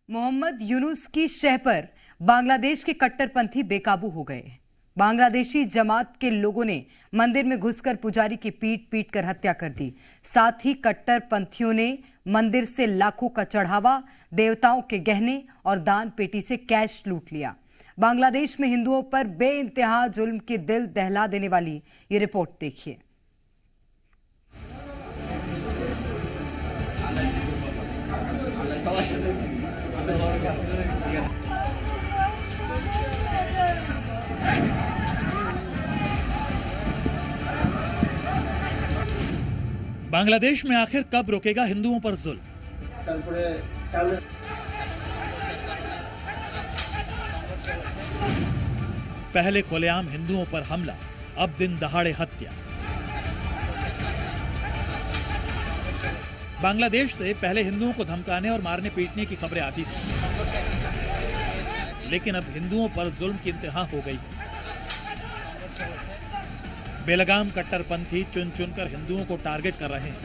मोहम्मद यूनुस की शह पर बांग्लादेश के कट्टरपंथी बेकाबू हो गए। बांग्लादेशी जमात के लोगों ने मंदिर में घुसकर पुजारी की पीट पीट कर हत्या कर दी। साथ ही कट्टरपंथियों ने मंदिर से लाखों का चढ़ावा, देवताओं के गहने और दान पेटी से कैश लूट लिया। बांग्लादेश में हिंदुओं पर बेइंतहा जुल्म की दिल दहला देने वाली ये रिपोर्ट देखिए। बांग्लादेश में आखिर कब रुकेगा हिंदुओं पर जुल्म? पहले खुलेआम हिंदुओं पर हमला, अब दिन दहाड़े हत्या। बांग्लादेश से पहले हिंदुओं को धमकाने और मारने पीटने की खबरें आती थी, लेकिन अब हिंदुओं पर जुल्म की इंतहा हो गई। बेलगाम कट्टरपंथी चुन चुनकर हिंदुओं को टारगेट कर रहे हैं।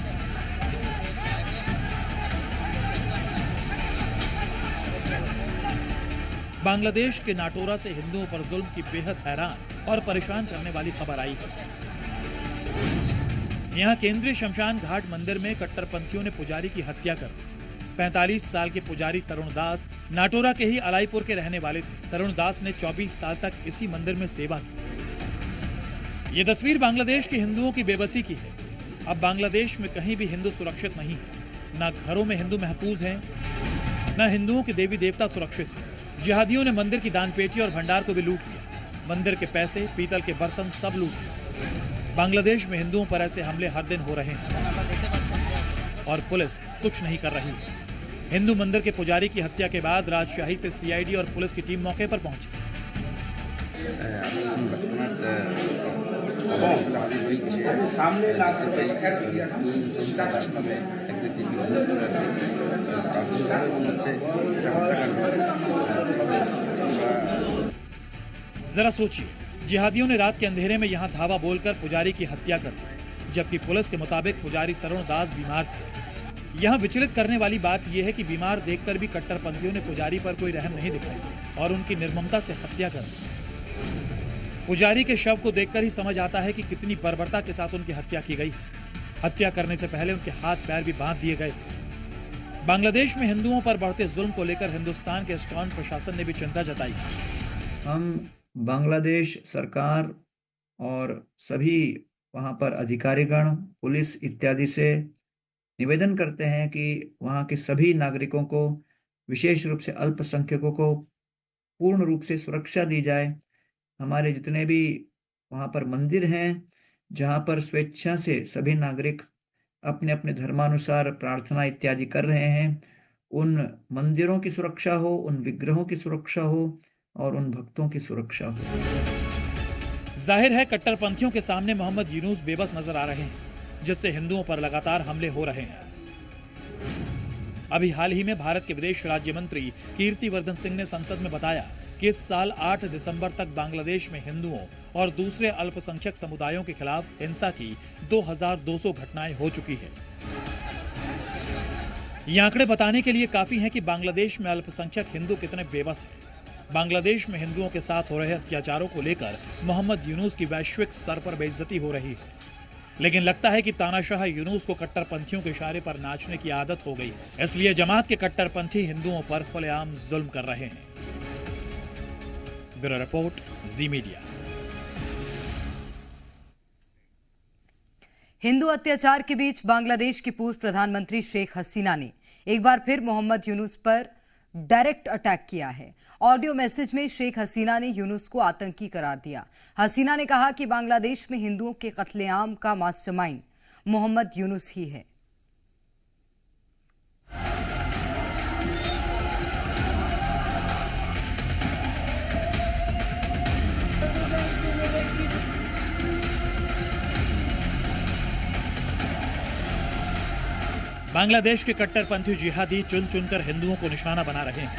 बांग्लादेश के नाटोरा से हिंदुओं पर जुल्म की बेहद हैरान और परेशान करने वाली खबर आई है। यहां केंद्रीय शमशान घाट मंदिर में कट्टरपंथियों ने पुजारी की हत्या कर दी। 45 साल के पुजारी तरुण दास नाटोरा के ही अलाईपुर के रहने वाले थे। तरुण दास ने 24 साल तक इसी मंदिर में सेवा की। ये तस्वीर बांग्लादेश के हिंदुओं की बेबसी की है। अब बांग्लादेश में कहीं भी हिंदू सुरक्षित नहीं है। न घरों में हिंदू महफूज हैं, न हिंदुओं के देवी देवता सुरक्षित हैं। जिहादियों ने मंदिर की दान पेटी और भंडार को भी लूट लिया। मंदिर के पैसे, पीतल के बर्तन सब लूट लिए। बांग्लादेश में हिंदुओं पर ऐसे हमले हर दिन हो रहे हैं और पुलिस कुछ नहीं कर रही है। हिंदू मंदिर के पुजारी की हत्या के बाद राजशाही से सीआईडी और पुलिस की टीम मौके पर पहुंची। जरा सोचिए, जिहादियों ने रात के अंधेरे में यहां धावा बोलकर पुजारी की हत्या कर दी, जबकि पुलिस के मुताबिक पुजारी तरुण दास बीमार थे। यहां विचलित करने वाली बात यह है कि बीमार देखकर भी कट्टरपंथियों ने पुजारी पर कोई रहम नहीं दिखाई और उनकी निर्ममता से हत्या कर दी। पुजारी के शव को देखकर ही समझ आता है कि कितनी बर्बरता के साथ उनकी हत्या की गई। हत्या करने से पहले उनके हाथ पैर भी बांध दिए गए थे। बांग्लादेश में हिंदुओं पर बढ़ते जुल्म को लेकर हिंदुस्तान के स्ट्रॉन्ग प्रशासन ने भी चिंता जताई। हम बांग्लादेश सरकार और सभी वहाँ पर अधिकारीगण, पुलिस इत्यादि से निवेदन करते हैं कि वहाँ के सभी नागरिकों को, विशेष रूप से अल्पसंख्यकों को पूर्ण रूप से सुरक्षा दी जाए। हमारे जितने भी वहाँ पर मंदिर हैं, जहाँ पर स्वेच्छा से सभी नागरिक अपने अपने धर्मानुसार प्रार्थना इत्यादि कर रहे हैं, उन मंदिरों की सुरक्षा हो, उन विग्रहों की सुरक्षा हो और उन भक्तों की सुरक्षा हो। जाहिर है कट्टरपंथियों के सामने मोहम्मद यूनुस बेबस नजर आ रहे हैं, जिससे हिंदुओं पर लगातार हमले हो रहे हैं। अभी हाल ही में भारत के विदेश राज्य मंत्री कीर्तिवर्धन सिंह ने संसद में बताया कि इस साल 8 दिसंबर तक बांग्लादेश में हिंदुओं और दूसरे अल्पसंख्यक समुदायों के खिलाफ हिंसा की 2200 घटनाएं हो चुकी है। ये आंकड़े बताने के लिए काफी हैं कि बांग्लादेश में अल्पसंख्यक हिंदू कितने बेबस हैं। बांग्लादेश में हिंदुओं के साथ हो रहे अत्याचारों को लेकर मोहम्मद यूनुस की वैश्विक स्तर पर बेइज्जती हो रही है, लेकिन लगता है कि तानाशाह यूनुस को कट्टरपंथियों के इशारे पर नाचने की आदत हो गई है। इसलिए जमात के कट्टरपंथी हिंदुओं पर खुलेआम जुल्म कर रहे हैं। ब्यूरो रिपोर्ट, जी मीडिया। हिंदू अत्याचार के बीच बांग्लादेश की पूर्व प्रधानमंत्री शेख हसीना ने एक बार फिर मोहम्मद यूनुस पर डायरेक्ट अटैक किया है। ऑडियो मैसेज में शेख हसीना ने यूनुस को आतंकी करार दिया। हसीना ने कहा कि बांग्लादेश में हिंदुओं के कत्लेआम का मास्टरमाइंड मोहम्मद यूनुस ही है। बांग्लादेश के कट्टरपंथी जिहादी चुन चुनकर हिंदुओं को निशाना बना रहे हैं।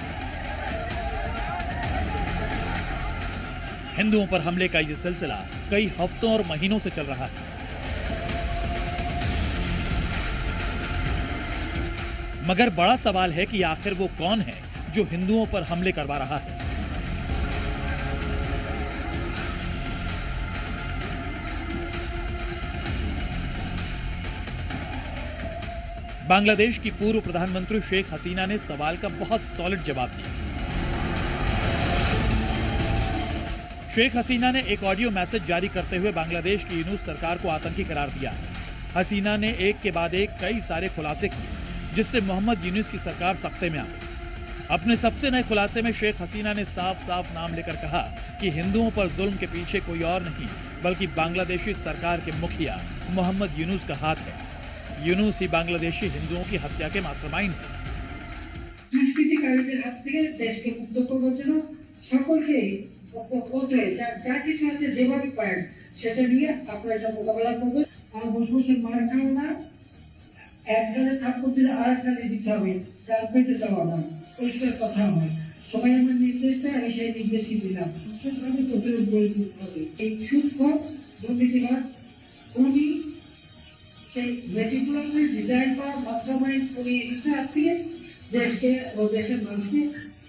हिंदुओं पर हमले का ये सिलसिला कई हफ्तों और महीनों से चल रहा है। मगर बड़ा सवाल है कि आखिर वो कौन है जो हिंदुओं पर हमले करवा रहा है। बांग्लादेश की पूर्व प्रधानमंत्री शेख हसीना ने सवाल का बहुत सॉलिड जवाब दिया। शेख हसीना ने एक ऑडियो मैसेज जारी करते हुए बांग्लादेश की यूनूस सरकार को आतंकी करार दिया। हसीना ने एक के बाद एक कई सारे खुलासे किए, जिससे मोहम्मद यूनूस की सरकार सख्ते में आ गई। अपने सबसे नए खुलासे में शेख हसीना ने साफ साफ नाम लेकर कहा कि हिंदुओं पर जुल्म के पीछे कोई और नहीं बल्कि बांग्लादेशी सरकार के मुखिया मोहम्मद यूनूस का हाथ है। यूनूस ही बांग्लादेशी हिंदुओं की हत्या के मास्टरमाइंड हैं। দুষ্কৃতিকারীদের হাত থেকে দেশকে মুক্ত করবার জন্য সকলকে যা কিছু আছে যেভাবে পারেন সেটা নিয়ে আপনারা এটা মোকাবেলা করবেন। আর বসে মার খাও না, এক গালে থাপ্পড় দিলে আর এক গালে দিতে হবে, তার পেটে দেওয়া না, পরিষ্কার কথা হয়। সবাই আমার নির্দেশটা আমি সেই নির্দেশই দিলাম। সুস্থভাবে প্রতিরোধ গড়ে তুলতে হবে। এই সুদখোর দুর্নীতিবাদ খুনি সেই মেটিকুলাসলি ডিজাইন করা মাস্টারমাইন্ড পুরি ইচ্ছা দিয়ে দেশকে ও দেশের মানুষকে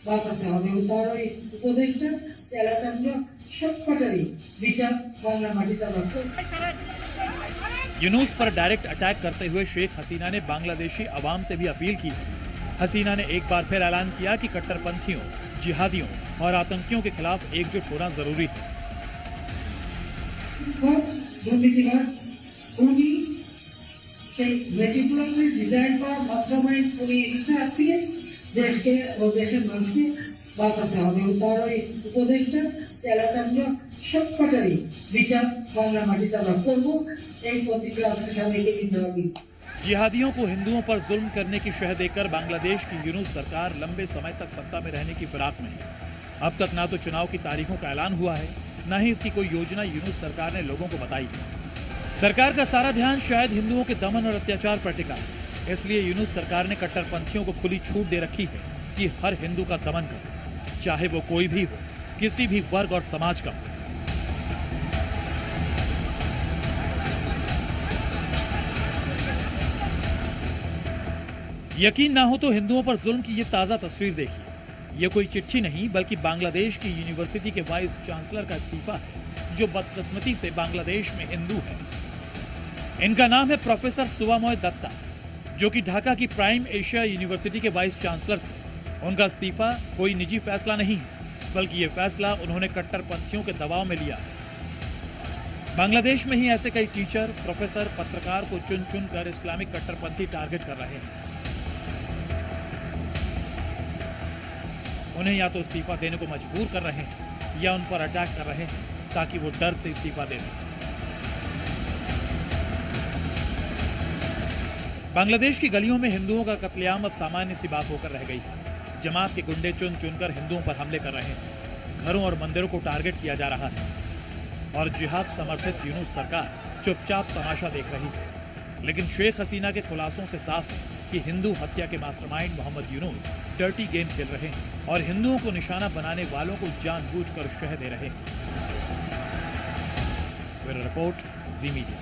বাঁচাতে হবে। তার ওই উপদেশটা এলাকার সবকটারই বিচার বাংলা মাটিতে রাখতে। यूनूस पर डायरेक्ट अटैक करते हुए शेख हसीना ने बांग्लादेशी अवाम से भी अपील की। हसीना ने एक बार फिर ऐलान किया कि कट्टरपंथियों, जिहादियों और आतंकियों के खिलाफ एकजुट होना जरूरी है। দুর্নীতিবাদ খুনি সেই মেটিকুলাসলি ডিজাইন করা মাস্টারমাইন্ড পুরি ইচ্ছা দিয়ে দেশকে ও দেশের মানুষকে বাঁচাতে হবে। তার ওই উপদেশটা এলাকার সবকটারই বিচার বাংলা মাটিতে আমরা করবো। এই প্রতিক্রিয়া আপনাদের সবাইকে দিতে হবে। जिहादियों को हिंदुओं पर जुल्म करने की शह देकर बांग्लादेश की यूनूस सरकार लंबे समय तक सत्ता में रहने की फिराक में है। अब तक ना तो चुनाव की तारीखों का ऐलान हुआ है, न ही इसकी कोई योजना यूनूस सरकार ने लोगों को बताई है। सरकार का सारा ध्यान शायद हिंदुओं के दमन और अत्याचार पर टिका है। इसलिए यूनूस सरकार ने कट्टरपंथियों को खुली छूट दे रखी है कि हर हिंदू का दमन करे, चाहे वो कोई भी हो, किसी भी वर्ग और समाज का हो। यकीन ना हो तो हिंदुओं पर जुल्म की ये ताजा तस्वीर देखिए। ये कोई चिट्ठी नहीं बल्कि बांग्लादेश की यूनिवर्सिटी के वाइस चांसलर का इस्तीफा है, जो बदकिस्मती से बांग्लादेश में हिंदू है। इनका नाम है प्रोफेसर सुवामोय दत्ता, जो कि ढाका की प्राइम एशिया यूनिवर्सिटी के वाइस चांसलर थे। उनका इस्तीफा कोई निजी फैसला नहीं है, बल्कि ये फैसला उन्होंने कट्टरपंथियों के दबाव में लिया है। बांग्लादेश में ही ऐसे कई टीचर, प्रोफेसर, पत्रकार को चुन चुन कर इस्लामिक कट्टरपंथी टारगेट कर रहे हैं। उन्हें या तो इस्तीफा देने को मजबूर कर रहे हैं या उन पर अटैक कर रहे हैं ताकि वो डर से इस्तीफा दे दें। बांग्लादेश की गलियों में हिंदुओं का कत्लेआम अब सामान्य सी बात होकर रह गई है। जमात के गुंडे चुन चुनकर हिंदुओं पर हमले कर रहे हैं, घरों और मंदिरों को टारगेट किया जा रहा है और जिहाद समर्थित यूनूस सरकार चुपचाप तमाशा देख रही है। लेकिन शेख हसीना के खुलासों से साफ है कि हिंदू हत्या के mastermind Mohammad Yunus dirty game खेल रहे हैं और हिंदुओं को निशाना बनाने वालों को जानबूझकर शह दे रहे हैं। ब्यूरो रिपोर्ट, जी मीडिया।